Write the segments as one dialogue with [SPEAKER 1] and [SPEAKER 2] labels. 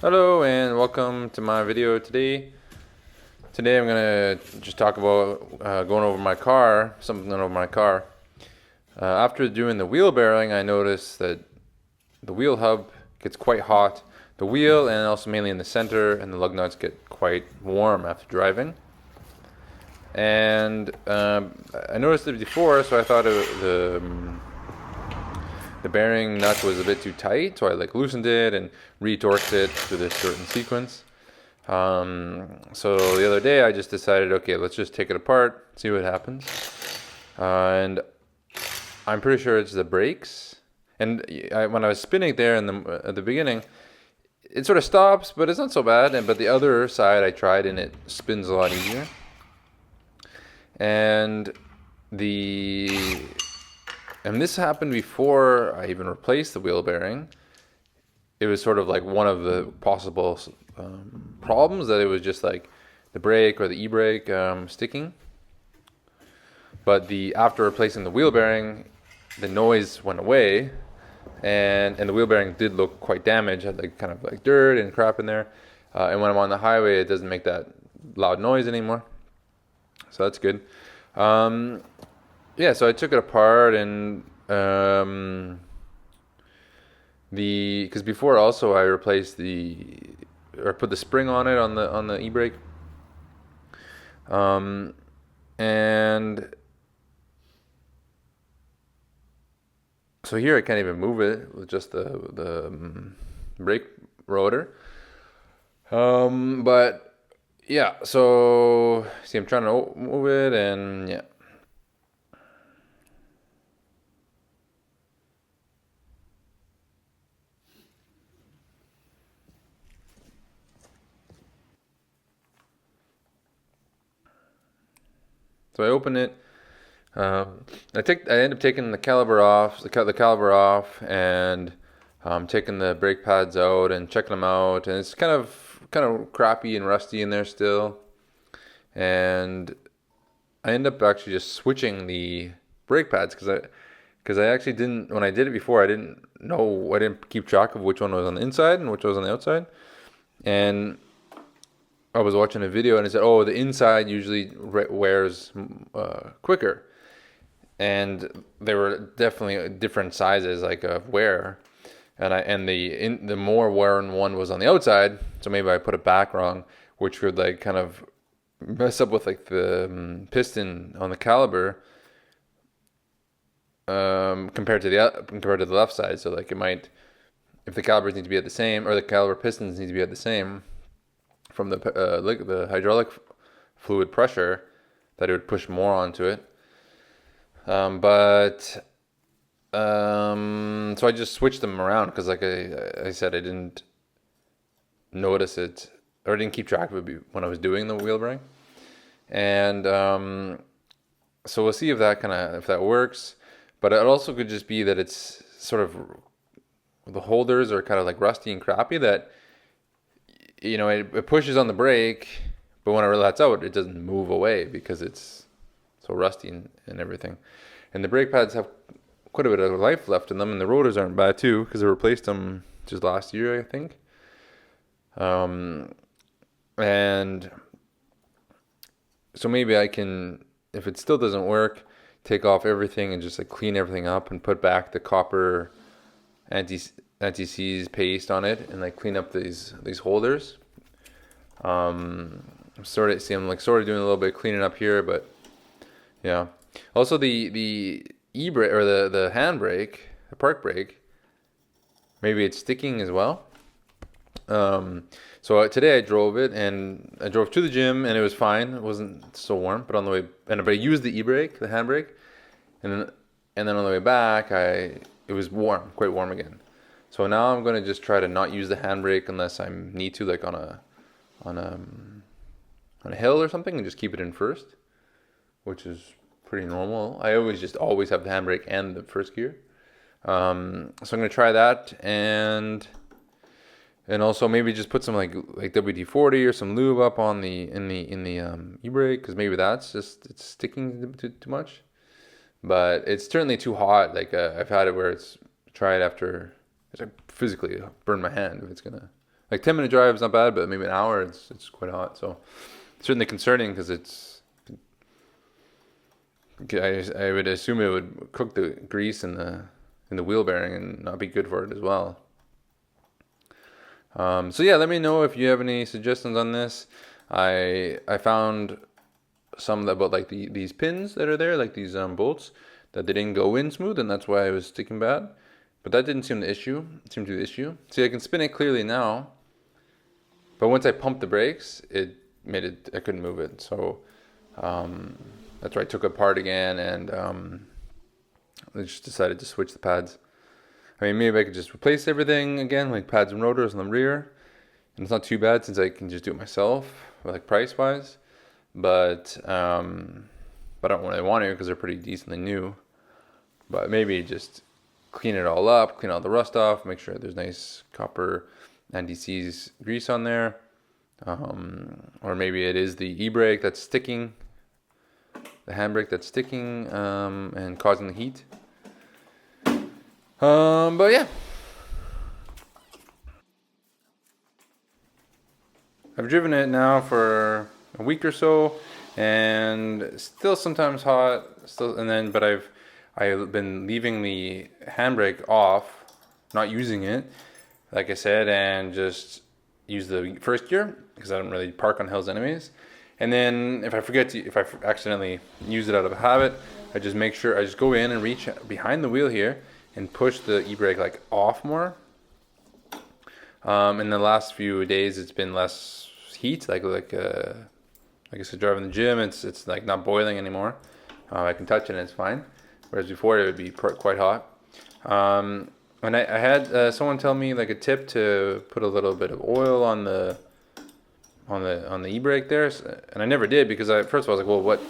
[SPEAKER 1] Hello and welcome to my video today. Today I'm gonna just talk about going over my car, something over my car. After doing the wheel bearing, I noticed that the wheel hub gets quite hot. The wheel and also mainly in the center and the lug nuts get quite warm after driving. And I noticed it before, so I thought the bearing nut was a bit too tight, so I loosened it and retorqued it to this certain sequence. So the other day I just decided, okay, let's just take it apart, see what happens. And I'm pretty sure it's the brakes. And when I was spinning there at the beginning, it sort of stops, but it's not so bad. But the other side I tried and it spins a lot easier. And this happened before I even replaced the wheel bearing. It was sort of like one of the possible problems, that it was just like the brake or the e-brake sticking. But after replacing the wheel bearing, the noise went away, and the wheel bearing did look quite damaged. Had kind of like dirt and crap in there. And when I'm on the highway, it doesn't make that loud noise anymore. So that's good. Yeah, so I took it apart and because before also I replaced put the spring on it on the e-brake, and so here I can't even move it with just the brake rotor. But yeah, so see, I'm trying to move it, and yeah. So I open it. I end up taking the caliper off, and taking the brake pads out and checking them out, and it's kind of crappy and rusty in there still. And I end up actually just switching the brake pads because I actually didn't, when I did it before, I didn't keep track of which one was on the inside and which was on the outside. And I was watching a video and it said, oh, the inside usually wears quicker. And there were definitely different sizes of wear. And the more worn one was on the outside, so maybe I put it back wrong, which would kind of mess up with the piston on the caliper, compared to the left side. So it might, if the calipers need to be at the same, or the caliper pistons need to be at the same, from the hydraulic fluid pressure, that it would push more onto it. So I just switched them around because, like I said, I didn't notice it, or I didn't keep track of it when I was doing the wheel bearing. And so we'll see if that works. But it also could just be that it's sort of, the holders are kind of rusty and crappy, that it pushes on the brake, but when it lets out, it doesn't move away because it's so rusty and everything. And the brake pads have quite a bit of life left in them, and the rotors aren't bad too, because I replaced them just last year, I think. And so maybe I can, if it still doesn't work, take off everything and just clean everything up and put back the copper anti-seize paste on it, and clean up these holders. I'm sort of doing a little bit of cleaning up here, but yeah. Also the e-brake, or the handbrake, the park brake, maybe it's sticking as well. So today I drove it, and I drove to the gym, and it was fine. It wasn't so warm, but on the way, but I used the e-brake, the handbrake, and then on the way back, it was warm, quite warm again. So now I'm going to just try to not use the handbrake unless I need to, on a hill or something, and just keep it in first, which is pretty normal. I always have the handbrake and the first gear. So I'm going to try that, and also maybe just put some WD-40 or some lube up on the e-brake, because maybe it's sticking too much. But it's certainly too hot. I've had it where it's tried after, physically burn my hand if it's gonna Like 10-minute drive is not bad, but maybe an hour it's quite hot. So it's certainly concerning because I would assume it would cook the grease in the wheel bearing and not be good for it as well. So yeah, let me know if you have any suggestions on this. I found some about like these pins that are there, like these bolts, that they didn't go in smooth, and that's why it was sticking bad. But that didn't seem the issue. It seemed to be the issue. See, I can spin it clearly now, but once I pumped the brakes, it made it. I couldn't move it. So that's why I took it apart again, and I just decided to switch the pads. I mean, maybe I could just replace everything again, like pads and rotors on the rear. And it's not too bad since I can just do it myself, like price-wise. But I don't really want to because they're pretty decently new. But maybe just clean it all up, clean all the rust off, make sure there's nice copper NDC's grease on there. Or maybe it is the e-brake that's sticking, the handbrake that's sticking and causing the heat. But yeah, I've driven it now for a week or so, and still sometimes hot. But I've been leaving the handbrake off, not using it, like I said, and just use the first gear because I don't really park on hills anyways. And then if I accidentally use it out of habit, I just go in and reach behind the wheel here and push the e-brake like off more. In the last few days, it's been less heat, like I said, driving the gym, it's like not boiling anymore. I can touch it and it's fine. Whereas before it would be quite hot. And I had someone tell me like a tip to put a little bit of oil on the e-brake there, and I never did because first of all I was like, well, what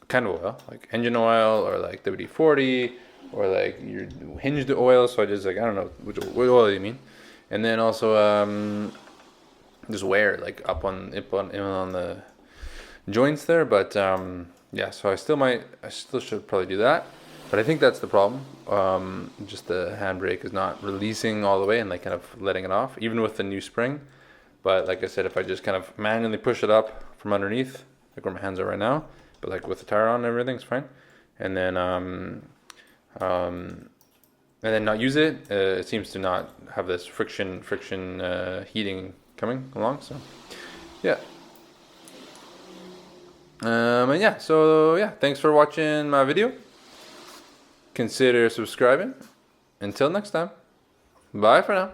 [SPEAKER 1] kind of oil? Like engine oil or like WD-40 or like your hinged oil? So I just like, I don't know which oil you mean. And then also just wear like up on the joints there. But yeah, so I still should probably do that. But I think that's the problem. Just the handbrake is not releasing all the way and like kind of letting it off, even with the new spring. But like I said, if I just kind of manually push it up from underneath, like where my hands are right now, but like with the tire on and everything's fine. And then not use it. It seems to not have this friction heating coming along. So yeah. And yeah, so yeah, thanks for watching my video. Consider subscribing. Until next time. Bye for now.